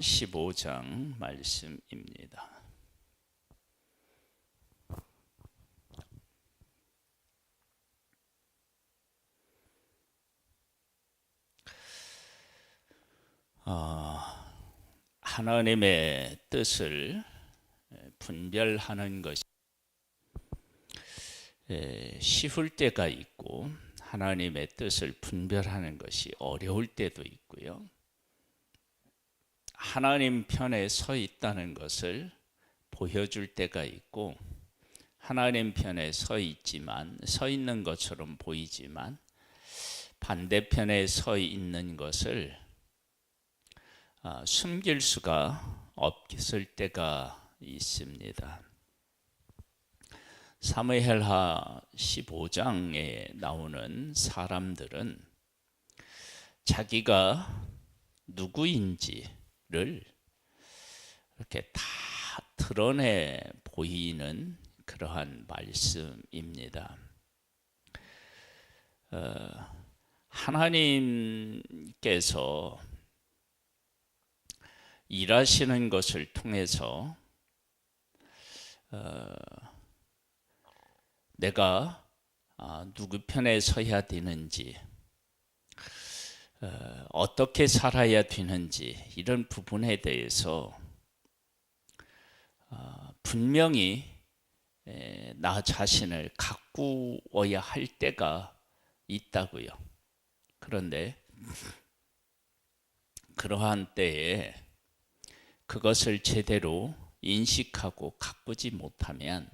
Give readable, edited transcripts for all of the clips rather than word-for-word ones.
15장 말씀입니다. 하나님의 뜻을 분별하는 것이 쉬울 때가 있고, 하나님의 뜻을 분별하는 것이 어려울 때도 있고요. 하나님 편에 서 있다는 것을 보여줄 때가 있고, 하나님 편에 서 있지만, 서 있는 것처럼 보이지만 반대편에 서 있는 것을 숨길 수가 없을 때가 있습니다. 사무엘하 15장에 나오는 사람들은 자기가 누구인지를 이렇게 다 드러내 보이는 그러한 말씀입니다. 하나님께서 일하시는 것을 통해서 내가 누구 편에 서야 되는지, 어떻게 살아야 되는지, 이런 부분에 대해서 분명히 나 자신을 가꾸어야 할 때가 있다고요. 그런데 그러한 때에 그것을 제대로 인식하고 가꾸지 못하면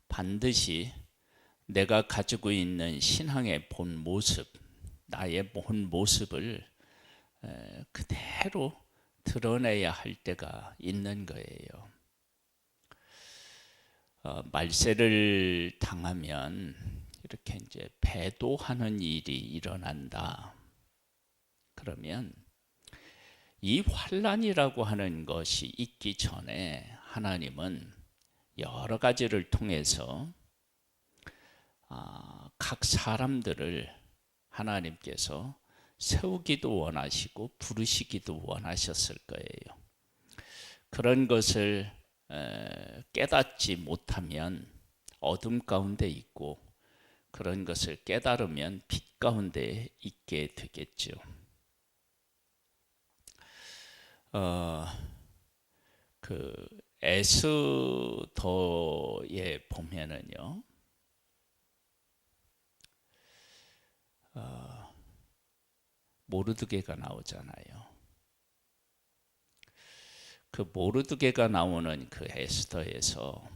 반드시 내가 가지고 있는 신앙의 본 모습, 나의 본 모습을 그대로 드러내야 할 때가 있는 거예요. 말세를 당하면 이렇게 이제 배도하는 일이 일어난다. 그러면 이 환난이라고 하는 것이 있기 전에 하나님은 여러 가지를 통해서 각 사람들을 하나님께서 세우기도 원하시고 부르시기도 원하셨을 거예요. 그런 것을 깨닫지 못하면 어둠 가운데 있고, 그런 것을 깨달으면 빛 가운데 있게 되겠죠. 그 에스더에 보면은요, 모르드게가 나오잖아요. 그 모르드게가 나오는 그 에스더에서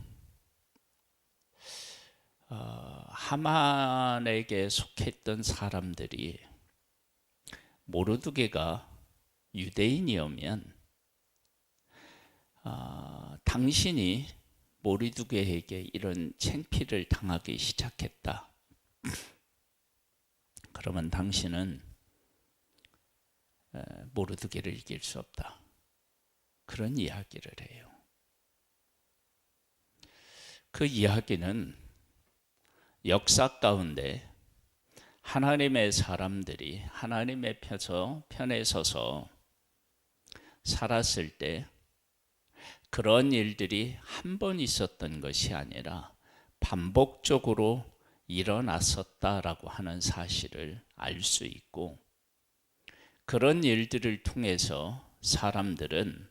하만에게 속했던 사람들이 모르드게가 유대인이었면 당신이 모르드게에게 이런 창피를 당하기 시작했다. 그러면 당신은 모르드게를 이길 수 없다. 그런 이야기를 해요. 그 이야기는 역사 가운데 하나님의 사람들이 하나님의 편에 서서 살았을 때 그런 일들이 한 번 있었던 것이 아니라 반복적으로 일어났었다라고 하는 사실을 알 수 있고, 그런 일들을 통해서 사람들은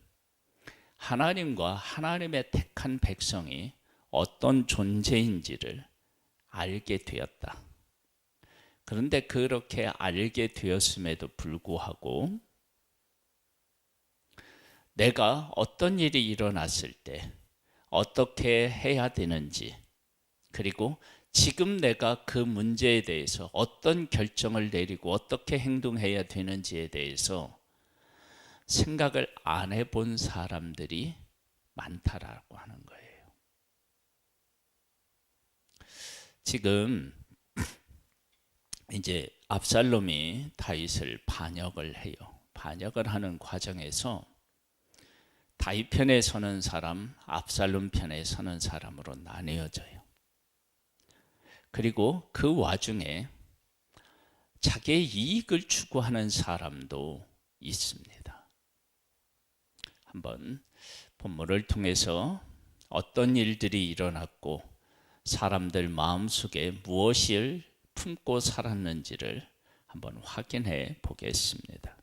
하나님과 하나님의 택한 백성이 어떤 존재인지를 알게 되었다. 그런데 그렇게 알게 되었음에도 불구하고 내가 어떤 일이 일어났을 때 어떻게 해야 되는지, 그리고 지금 내가 그 문제에 대해서 어떤 결정을 내리고 어떻게 행동해야 되는지에 대해서 생각을 안 해본 사람들이 많다라고 하는 거예요. 지금 이제 압살롬이 다윗을 반역을 해요. 반역을 하는 과정에서 다윗 편에 서는 사람, 압살롬 편에 서는 사람으로 나뉘어져요. 그리고 그 와중에 자기의 이익을 추구하는 사람도 있습니다. 한번 본문을 통해서 어떤 일들이 일어났고 사람들 마음속에 무엇을 품고 살았는지를 한번 확인해 보겠습니다.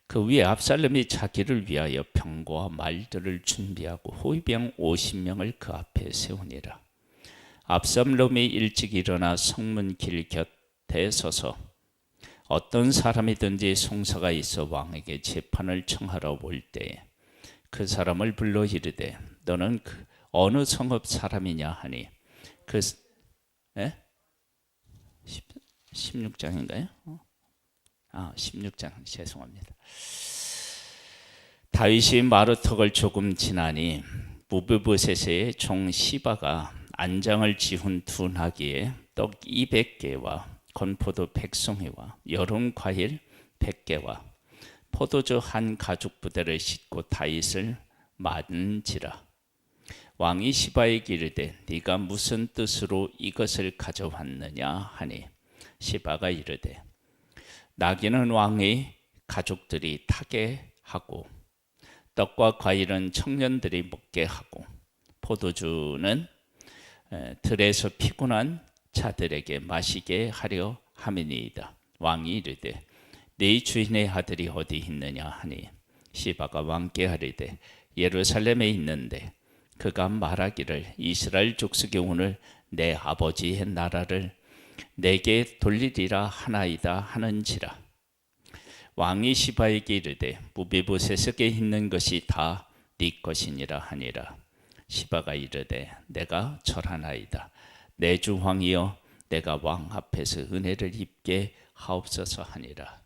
그 위에 압살롬이 자기를 위하여 병거와 말들을 준비하고 호위병 50명을 그 앞에 세우니라. 압살롬이 일찍 일어나 성문 길 곁에 서서 어떤 사람이든지 송사가 있어 왕에게 재판을 청하러 올 때에 그 사람을 불러 이르되 너는 어느 성읍 사람이냐 하니 16장인가요? 16장 죄송합니다. 다윗이 마루턱을 조금 지나니 무브보셋의 종 시바가 안장을 지훈 두 나귀에 떡 200개와 건포도 100송이와 여름 과일 100개와 포도주 한 가죽 부대를 싣고 다윗을 맞은지라. 왕이 시바에게 이르되 네가 무슨 뜻으로 이것을 가져왔느냐 하니 시바가 이르되 나귀는 왕의 가족들이 타게 하고 떡과 과일은 청년들이 먹게 하고 포도주는 들에서 피곤한 자들에게 마시게 하려 함이니이다. 왕이 이르되 네 주인의 아들이 어디 있느냐 하니 시바가 왕께 하리되 예루살렘에 있는데 그가 말하기를 이스라엘 족속이 오늘 내 아버지의 나라를 내게 돌리리라 하나이다 하는지라. 왕이 시바에게 이르되 무비보셋에게 있는 것이 다 네 것이니라 하니라. 시바가 이르되 내가 절하나이다. 내 주 왕이여 내가 왕 앞에서 은혜를 입게 하옵소서 하니라.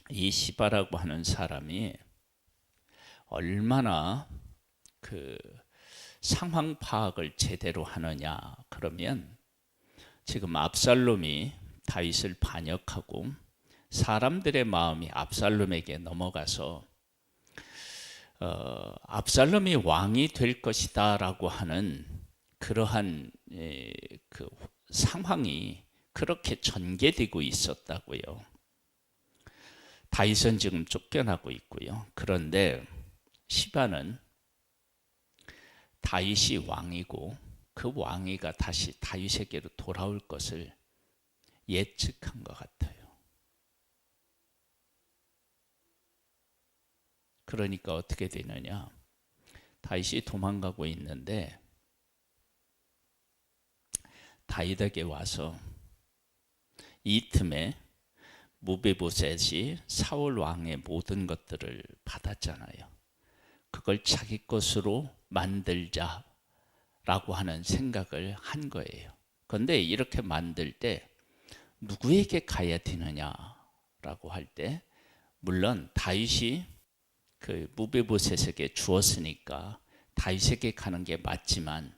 이 시바라고 하는 사람이 얼마나 그 상황 파악을 제대로 하느냐 그러면 지금 압살롬이 다윗을 반역하고 사람들의 마음이 압살롬에게 넘어가서 압살롬이 왕이 될 것이다 라고 하는 그러한 그 상황이 그렇게 전개되고 있었다고요. 다윗은 지금 쫓겨나고 있고요. 그런데 시바는 다윗이 왕이고 그 왕위가 다시 다윗에게로 돌아올 것을 예측한 것 같아요. 그러니까 어떻게 되느냐? 다윗이 도망가고 있는데 다윗에게 와서 이 틈에 무비보셋이 사울 왕의 모든 것들을 받았잖아요. 그걸 자기 것으로 만들자라고 하는 생각을 한 거예요. 그런데 이렇게 만들 때 누구에게 가야 되느냐라고 할 때 물론 다윗이 그 무비보셋에게 주었으니까 다윗에게 가는 게 맞지만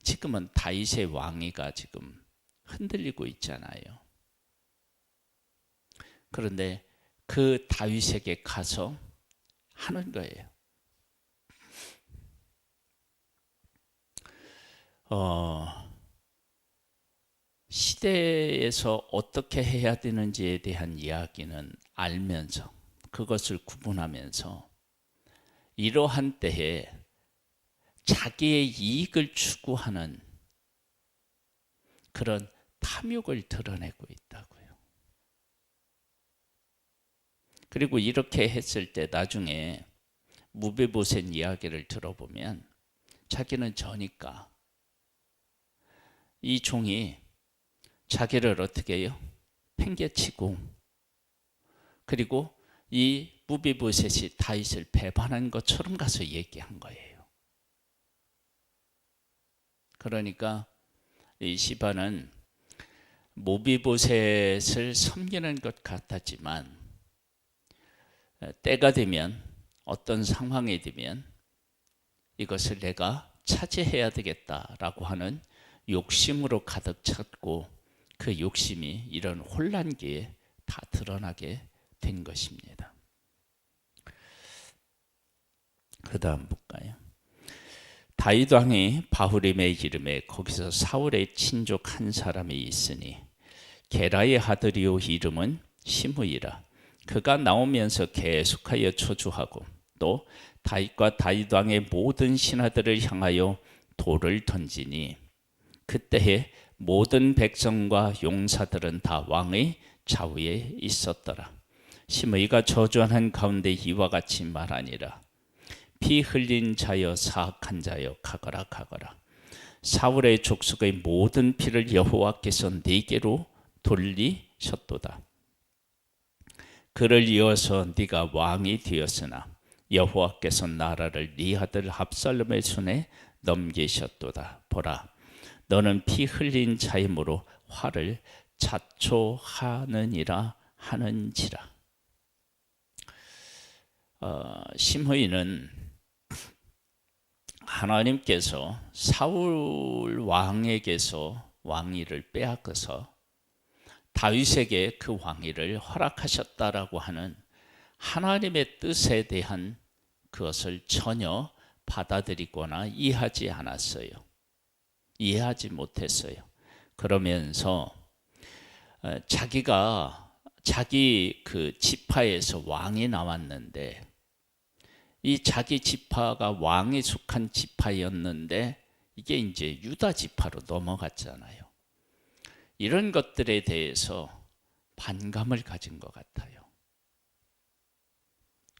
지금은 다윗의 왕위가 지금 흔들리고 있잖아요. 그런데 그 다윗에게 가서 하는 거예요. 시대에서 어떻게 해야 되는지에 대한 이야기는 알면서 그것을 구분하면서 이러한 때에 자기의 이익을 추구하는 그런 탐욕을 드러내고 있다고요. 그리고 이렇게 했을 때 나중에 무비보셋 이야기를 들어보면 자기는 저니까 이 종이 자기를 어떻게 해요? 팽개치고 그리고 이 무비보셋이 다윗을 배반한 것처럼 가서 얘기한 거예요. 그러니까 이 시바는 무비보셋을 섬기는 것 같았지만 때가 되면 어떤 상황이 되면 이것을 내가 차지해야 되겠다라고 하는 욕심으로 가득 찼고 그 욕심이 이런 혼란기에 다 드러나게 된 것입니다. 그 다음 볼까요? 다윗 왕이 바후림에 이름에 거기서 사울의 친족 한 사람이 있으니 게라의 아들이요 이름은 시므이라. 그가 나오면서 계속하여 저주하고 또 다윗과 다윗 왕의 모든 신하들을 향하여 돌을 던지니 그때에 모든 백성과 용사들은 다 왕의 좌우에 있었더라. 시므이가 저주하는 가운데 이와 같이 말하니라. 피 흘린 자여 사악한 자여 가거라 가거라. 사울의 족속의 모든 피를 여호와께서 네게로 돌리셨도다. 그를 이어서 네가 왕이 되었으나 여호와께서 나라를 네 아들 압살롬의 손에 넘기셨도다. 보라, 너는 피 흘린 자이므로 화를 자초하느니라 하는지라. 시므이는 하나님께서 사울 왕에게서 왕위를 빼앗아서 다윗에게 그 왕위를 허락하셨다라고 하는 하나님의 뜻에 대한 그것을 전혀 받아들이거나 이해하지 않았어요. 이해하지 못했어요. 그러면서 자기가 자기 그 지파에서 왕이 나왔는데 이 자기 지파가 왕에 속한 지파였는데 이게 이제 유다 지파로 넘어갔잖아요. 이런 것들에 대해서 반감을 가진 것 같아요.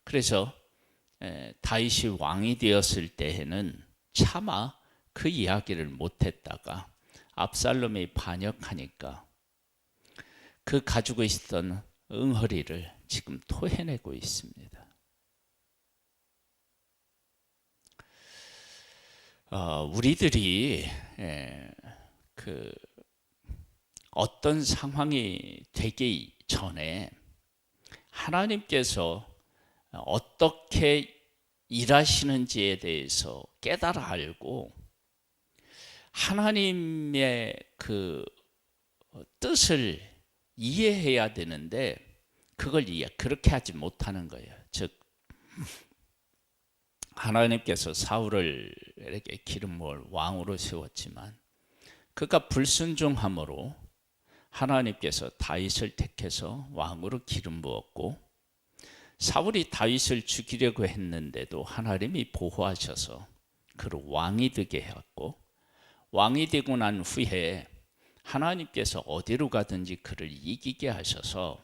그래서 다윗이 왕이 되었을 때에는 차마 그 이야기를 못했다가 압살롬이 반역하니까 그 가지고 있었던 응허리를 지금 토해내고 있습니다. 우리들이 그 어떤 상황이 되기 전에 하나님께서 어떻게 일하시는지에 대해서 깨달아 알고 하나님의 그 뜻을 이해해야 되는데 그걸 그렇게 하지 못하는 거예요. 즉 하나님께서 사울을 이렇게 기름 부어 왕으로 세웠지만 그가 불순종함으로 하나님께서 다윗을 택해서 왕으로 기름 부었고 사울이 다윗을 죽이려고 했는데도 하나님이 보호하셔서 그를 왕이 되게 해왔고 왕이 되고 난 후에 하나님께서 어디로 가든지 그를 이기게 하셔서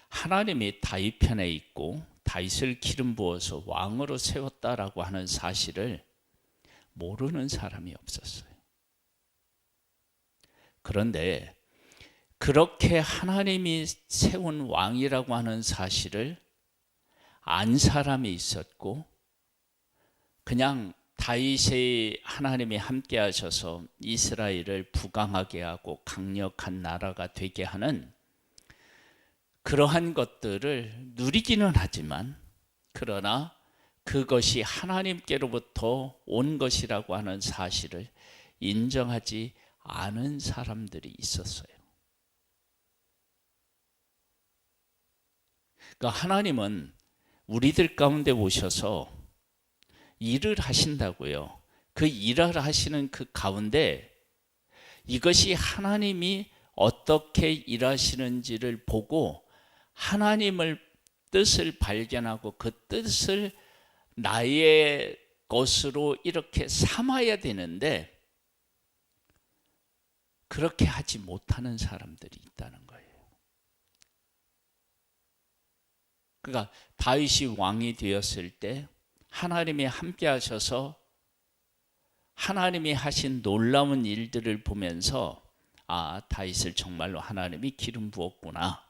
하나님이 다윗 편에 있고 다윗을 기름 부어서 왕으로 세웠다라고 하는 사실을 모르는 사람이 없었어요. 그런데 그렇게 하나님이 세운 왕이라고 하는 사실을 안 사람이 있었고 그냥 다윗의 하나님이 함께 하셔서 이스라엘을 부강하게 하고 강력한 나라가 되게 하는 그러한 것들을 누리기는 하지만 그러나 그것이 하나님께로부터 온 것이라고 하는 사실을 인정하지 않은 사람들이 있었어요. 그러니까 하나님은 우리들 가운데 오셔서 일을 하신다고요. 그 일을 하시는 그 가운데 이것이 하나님이 어떻게 일하시는지를 보고 하나님을 뜻을 발견하고 그 뜻을 나의 것으로 이렇게 삼아야 되는데 그렇게 하지 못하는 사람들이 있다는 거예요. 그러니까 다윗이 왕이 되었을 때 하나님이 함께 하셔서 하나님이 하신 놀라운 일들을 보면서 다윗을 정말로 하나님이 기름 부었구나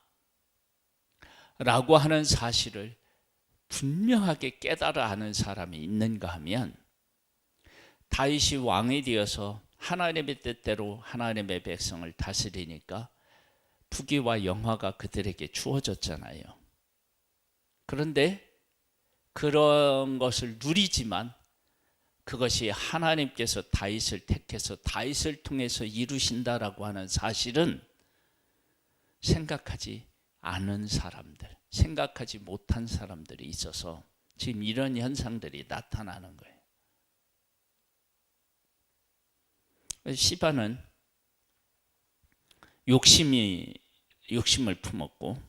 라고 하는 사실을 분명하게 깨달아 아는 사람이 있는가 하면 다윗이 왕이 되어서 하나님의 뜻대로 하나님의 백성을 다스리니까 부귀와 영화가 그들에게 주어졌잖아요. 그런데 그런 것을 누리지만 그것이 하나님께서 다윗을 택해서 다윗을 통해서 이루신다라고 하는 사실은 생각하지 않은 사람들, 생각하지 못한 사람들이 있어서 지금 이런 현상들이 나타나는 거예요. 시바는 욕심을 품었고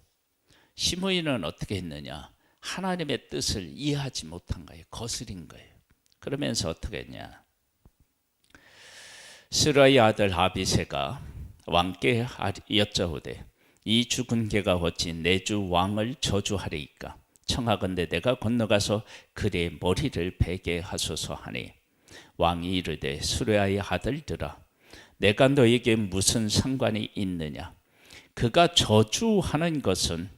시므이는 어떻게 했느냐? 하나님의 뜻을 이해하지 못한 거예요. 거스린 거예요. 그러면서 어떻게 했냐? 스루야의 아들 아비새가 왕께 여짜오되 이 죽은 개가 어찌 내 주 왕을 저주하리이까? 청하건대 내가 건너가서 그의 머리를 베게 하소서 하니 왕이 이르되 스루야의 아들들아 내가 너에게 무슨 상관이 있느냐? 그가 저주하는 것은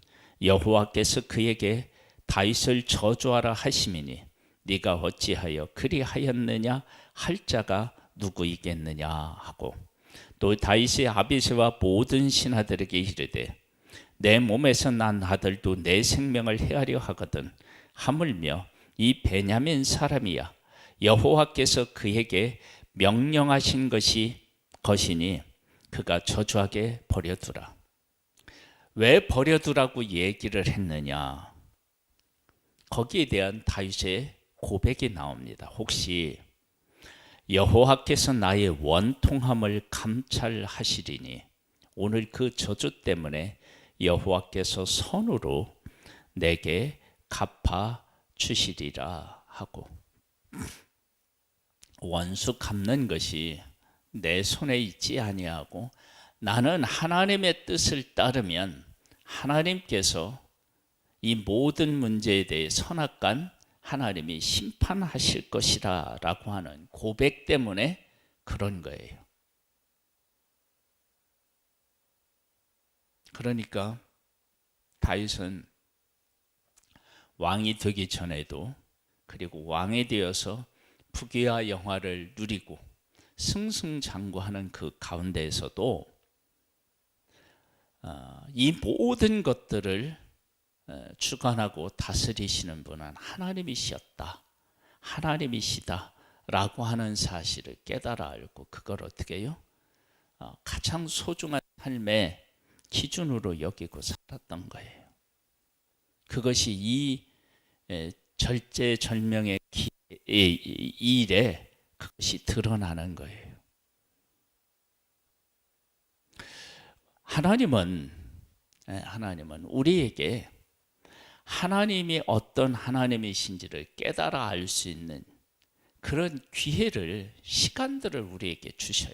여호와께서 그에게 다윗을 저주하라 하심이니 네가 어찌하여 그리하였느냐 할 자가 누구이겠느냐 하고, 또 다윗의 아비새와 모든 신하들에게 이르되 내 몸에서 난 아들도 내 생명을 해하려 하거든 하물며 이 베냐민 사람이야 여호와께서 그에게 명령하신 것이니 그가 저주하게 버려두라. 왜 버려두라고 얘기를 했느냐? 거기에 대한 다윗의 고백이 나옵니다. 혹시 여호와께서 나의 원통함을 감찰하시리니 오늘 그 저주 때문에 여호와께서 선으로 내게 갚아 주시리라 하고, 원수 갚는 것이 내 손에 있지 아니하고 나는 하나님의 뜻을 따르면 하나님께서 이 모든 문제에 대해 선악간 하나님이 심판하실 것이라 라고 하는 고백 때문에 그런 거예요. 그러니까 다윗은 왕이 되기 전에도, 그리고 왕이 되어서 부귀와 영화를 누리고 승승장구하는 그 가운데에서도 이 모든 것들을 주관하고 다스리시는 분은 하나님이시였다, 하나님이시다 라고 하는 사실을 깨달아 알고 그걸 어떻게 해요? 가장 소중한 삶의 기준으로 여기고 살았던 거예요. 그것이 이 절제절명의 일에 그것이 드러나는 거예요. 하나님은 우리에게 하나님이 어떤 하나님이신지를 깨달아 알 수 있는 그런 기회를, 시간들을 우리에게 주셔요.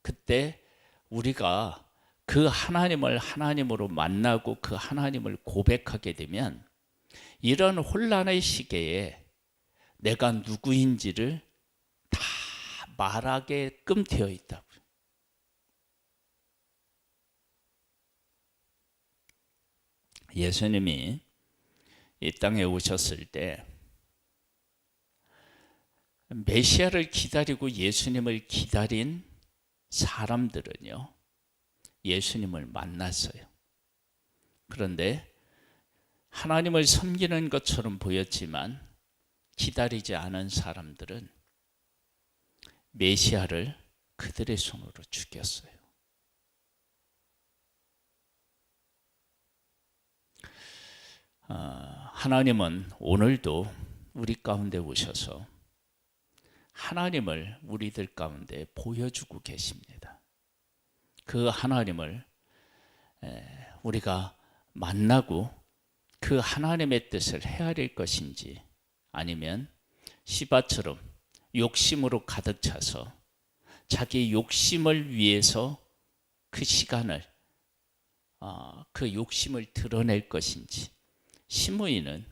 그때 우리가 그 하나님을 하나님으로 만나고 그 하나님을 고백하게 되면 이런 혼란의 시기에 내가 누구인지를 다 말하게끔 되어 있다고요. 예수님이 이 땅에 오셨을 때 메시아를 기다리고 예수님을 기다린 사람들은요, 예수님을 만났어요. 그런데 하나님을 섬기는 것처럼 보였지만 기다리지 않은 사람들은 메시아를 그들의 손으로 죽였어요. 하나님은 오늘도 우리 가운데 오셔서 하나님을 우리들 가운데 보여주고 계십니다. 그 하나님을 우리가 만나고 그 하나님의 뜻을 헤아릴 것인지, 아니면 시바처럼 욕심으로 가득 차서 자기 욕심을 위해서 그 시간을, 그 욕심을 드러낼 것인지. 시므이는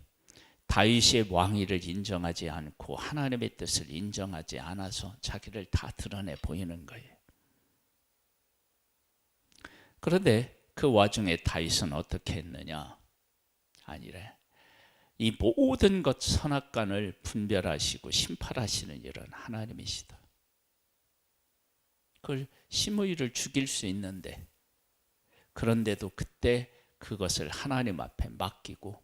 다윗의 왕위를 인정하지 않고 하나님의 뜻을 인정하지 않아서 자기를 다 드러내 보이는 거예요. 그런데 그 와중에 다윗은 어떻게 했느냐? 아니래. 이 모든 것 선악간을 분별하시고 심판하시는 이런 하나님이시다. 그걸 시므이를 죽일 수 있는데, 그런데도 그때 그것을 하나님 앞에 맡기고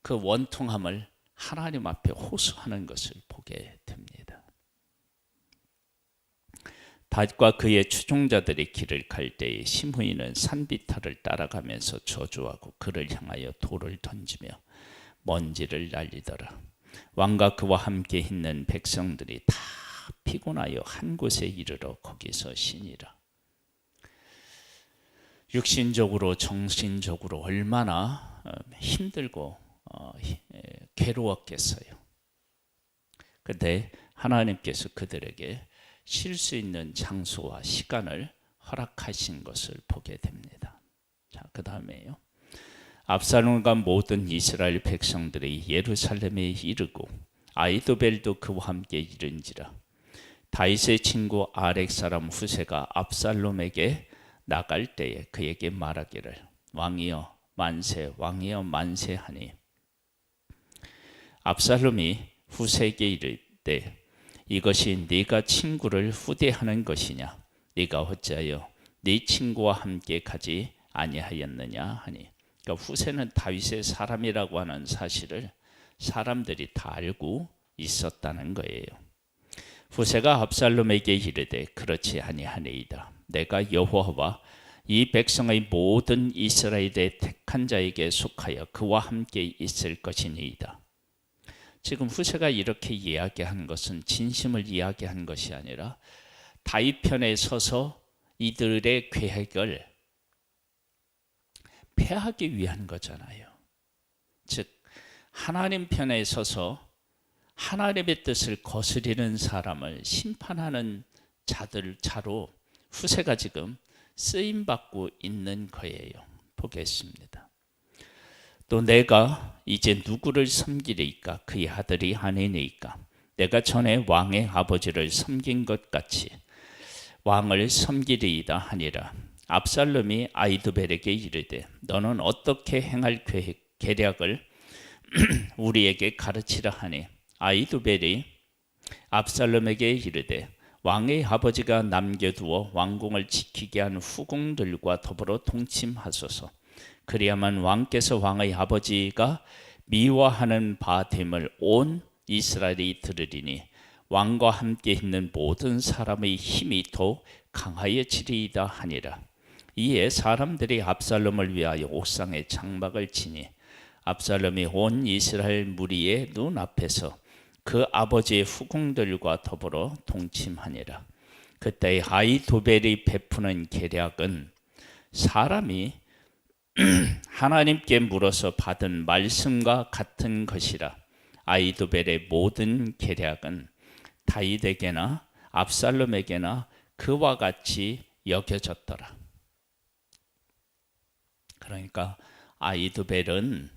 그 원통함을 하나님 앞에 호소하는 것을 보게 됩니다. 다윗과 그의 추종자들이 길을 갈 때에 시므이는 산비탈을 따라가면서 저주하고 그를 향하여 돌을 던지며 먼지를 날리더라. 왕과 그와 함께 있는 백성들이 다 피곤하여 한 곳에 이르러 거기서 쉬니라. 육신적으로 정신적으로 얼마나 힘들고 괴로웠겠어요. 그런데 하나님께서 그들에게 쉴 수 있는 장소와 시간을 허락하신 것을 보게 됩니다. 자, 그 다음에요. 압살롬과 모든 이스라엘 백성들이 예루살렘에 이르고 아히도벨도 그와 함께 이른지라. 다윗의 친구 아렉 사람 후세가 압살롬에게 나갈 때에 그에게 말하기를 왕이여 만세 왕이여 만세 하니 압살롬이 후세에게 이르되 이것이 네가 친구를 후대하는 것이냐 네가 어찌하여 네 친구와 함께 가지 아니하였느냐 하니, 그러니까 후세는 다윗의 사람이라고 하는 사실을 사람들이 다 알고 있었다는 거예요. 후세가 압살롬에게 이르되 그렇지 아니하니이다. 내가 여호와와 이 백성의 모든 이스라엘의 택한 자에게 속하여 그와 함께 있을 것이니이다. 지금 후세가 이렇게 이야기한 것은 진심을 이야기한 것이 아니라 다윗 편에 서서 이들의 계획을 패하기 위한 거잖아요. 즉 하나님 편에 서서 하나님의 뜻을 거스리는 사람을 심판하는 자로 후세가 지금 쓰임받고 있는 거예요. 보겠습니다. 또 내가 이제 누구를 섬기리까? 그의 아들이 아니니까. 내가 전에 왕의 아버지를 섬긴 것 같이 왕을 섬기리이다 하니라. 압살롬이 아히도벨에게 이르되 너는 어떻게 행할 계략을 우리에게 가르치라 하니 아히도벨이 압살롬에게 이르되 왕의 아버지가 남겨두어 왕궁을 지키게 한 후궁들과 더불어 동침하소서. 그리야만 왕께서 왕의 아버지가 미워하는 바 됨을 온 이스라엘이 들으리니 왕과 함께 있는 모든 사람의 힘이 더 강하여지리이다 하니라. 이에 사람들이 압살롬을 위하여 옥상에 장막을 치니 압살롬이 온 이스라엘 무리의 눈앞에서 그 아버지의 후궁들과 더불어 동침하니라. 그때 아히도벨이 베푸는 계략은 사람이 하나님께 물어서 받은 말씀과 같은 것이라. 아히도벨의 모든 계략은 다윗에게나 압살롬에게나 그와 같이 여겨졌더라. 그러니까 아히도벨은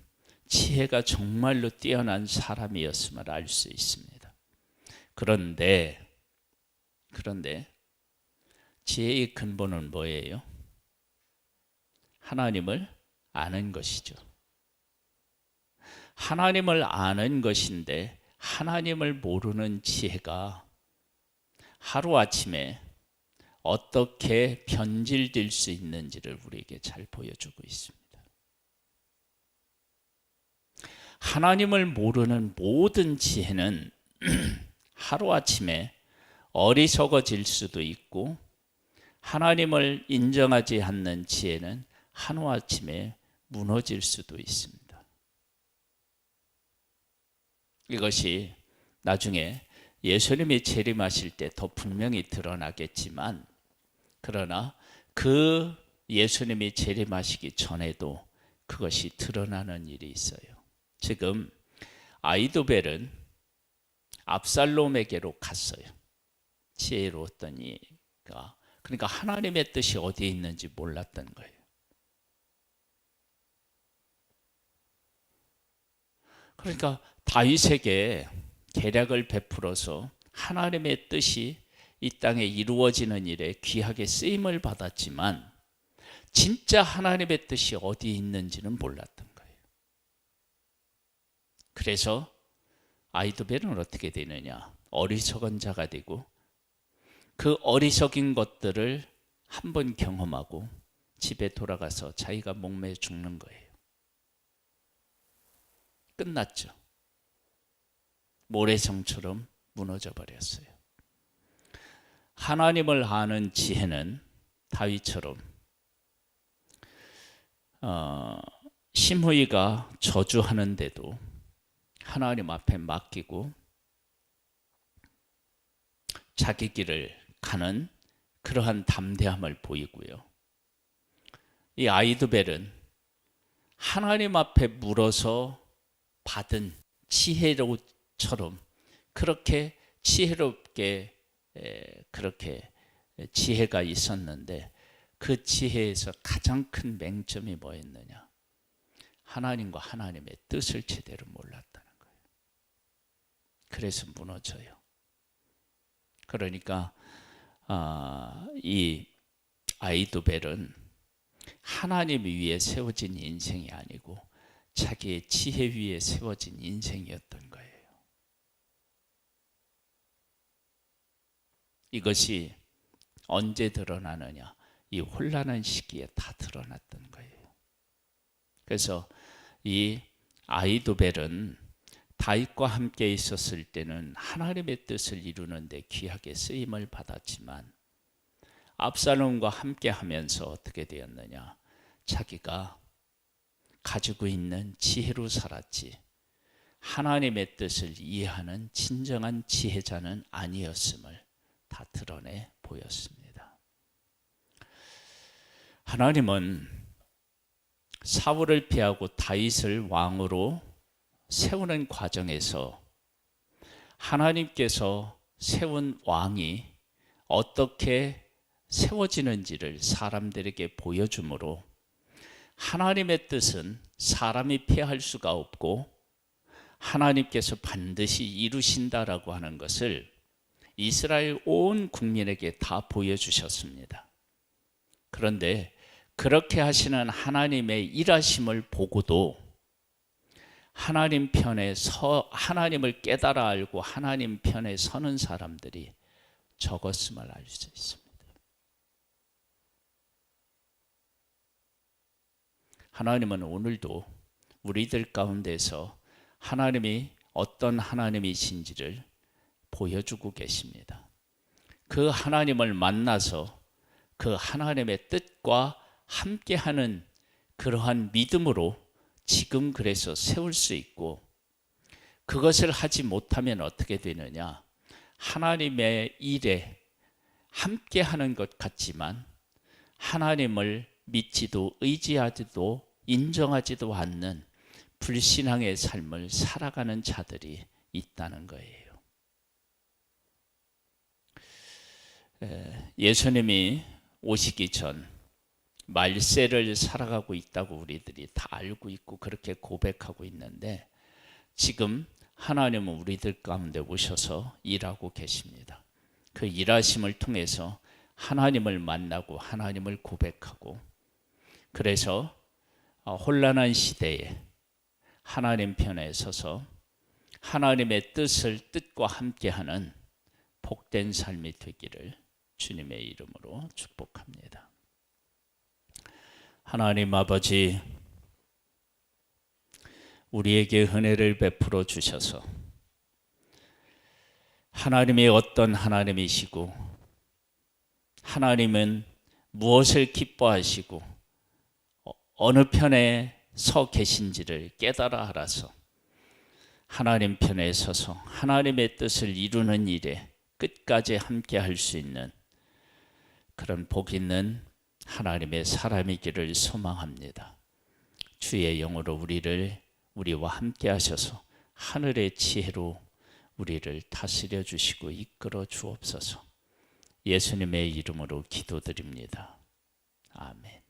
지혜가 정말로 뛰어난 사람이었음을 알 수 있습니다. 그런데 지혜의 근본은 뭐예요? 하나님을 아는 것이죠. 하나님을 아는 것인데 하나님을 모르는 지혜가 하루아침에 어떻게 변질될 수 있는지를 우리에게 잘 보여주고 있습니다. 하나님을 모르는 모든 지혜는 하루아침에 어리석어질 수도 있고, 하나님을 인정하지 않는 지혜는 하루아침에 무너질 수도 있습니다. 이것이 나중에 예수님이 재림하실 때 더 분명히 드러나겠지만, 그러나 그 예수님이 재림하시기 전에도 그것이 드러나는 일이 있어요. 지금 아히도벨은 압살롬에게로 갔어요. 지혜로웠던 이가. 그러니까 하나님의 뜻이 어디에 있는지 몰랐던 거예요. 그러니까 다윗에게 계략을 베풀어서 하나님의 뜻이 이 땅에 이루어지는 일에 귀하게 쓰임을 받았지만 진짜 하나님의 뜻이 어디에 있는지는 몰랐던 거예요. 그래서 아히도벨은 어떻게 되느냐? 어리석은 자가 되고, 그 어리석인 것들을 한번 경험하고 집에 돌아가서 자기가 목매어 죽는 거예요. 끝났죠. 모래성처럼 무너져 버렸어요. 하나님을 아는 지혜는 다윗처럼 심후이가 저주하는데도 하나님 앞에 맡기고 자기 길을 가는 그러한 담대함을 보이고요. 이 아이도벨은 하나님 앞에 물어서 받은 지혜로처럼 그렇게 지혜롭게 그렇게 지혜가 있었는데 그 지혜에서 가장 큰 맹점이 뭐였느냐? 하나님과 하나님의 뜻을 제대로 몰랐다는 거예요. 그래서 무너져요. 그러니까 이 아이도벨은 하나님 위에 세워진 인생이 아니고 자기의 지혜 위에 세워진 인생이었던 거예요. 이것이 언제 드러나느냐? 이 혼란한 시기에 다 드러났던 거예요. 그래서 이 아이도벨은 다윗과 함께 있었을 때는 하나님의 뜻을 이루는 데 귀하게 쓰임을 받았지만 압살롬과 함께 하면서 어떻게 되었느냐? 자기가 가지고 있는 지혜로 살았지 하나님의 뜻을 이해하는 진정한 지혜자는 아니었음을 다 드러내 보였습니다. 하나님은 사울을 피하고 다윗을 왕으로 세우는 과정에서 하나님께서 세운 왕이 어떻게 세워지는지를 사람들에게 보여주므로 하나님의 뜻은 사람이 피할 수가 없고 하나님께서 반드시 이루신다라고 하는 것을 이스라엘 온 국민에게 다 보여주셨습니다. 그런데 그렇게 하시는 하나님의 일하심을 보고도 하나님 편에 하나님을 깨달아 알고 하나님 편에 서는 사람들이 적었음을 알 수 있습니다. 하나님은 오늘도 우리들 가운데서 하나님이 어떤 하나님이신지를 보여주고 계십니다. 그 하나님을 만나서 그 하나님의 뜻과 함께하는 그러한 믿음으로 지금 그래서 세울 수 있고, 그것을 하지 못하면 어떻게 되느냐? 하나님의 일에 함께하는 것 같지만 하나님을 믿지도 의지하지도 인정하지도 않는 불신앙의 삶을 살아가는 자들이 있다는 거예요. 예수님이 오시기 전 말세를 살아가고 있다고 우리들이 다 알고 있고 그렇게 고백하고 있는데, 지금 하나님은 우리들 가운데 오셔서 일하고 계십니다. 그 일하심을 통해서 하나님을 만나고 하나님을 고백하고, 그래서 혼란한 시대에 하나님 편에 서서 하나님의 뜻과 함께하는 복된 삶이 되기를 주님의 이름으로 축복합니다. 하나님 아버지, 우리에게 은혜를 베풀어 주셔서 하나님이 어떤 하나님이시고 하나님은 무엇을 기뻐하시고 어느 편에 서 계신지를 깨달아 알아서 하나님 편에 서서 하나님의 뜻을 이루는 일에 끝까지 함께 할 수 있는 그런 복 있는 하나님의 사람이기를 소망합니다. 주의 영으로 우리와 함께 하셔서 하늘의 지혜로 우리를 다스려 주시고 이끌어 주옵소서. 예수님의 이름으로 기도드립니다. 아멘.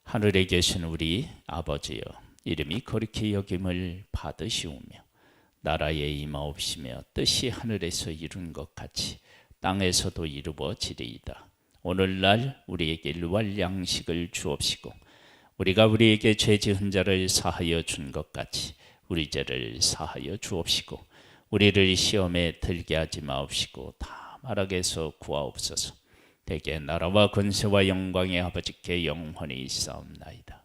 하늘에 계신 우리 아버지여, 이름이 거룩히 여김을 받으시오며 나라에 임하옵시며 뜻이 하늘에서 이룬 것 같이 땅에서도 이루어지리이다. 오늘날 우리에게 일용할 양식을 주옵시고 우리가 우리에게 죄 지은 자를 사하여 준 것 같이 우리 죄를 사하여 주옵시고 우리를 시험에 들게 하지 마옵시고 다 악에서 구하옵소서. 대개 나라와 권세와 영광의 아버지께 영원히 있사옵나이다.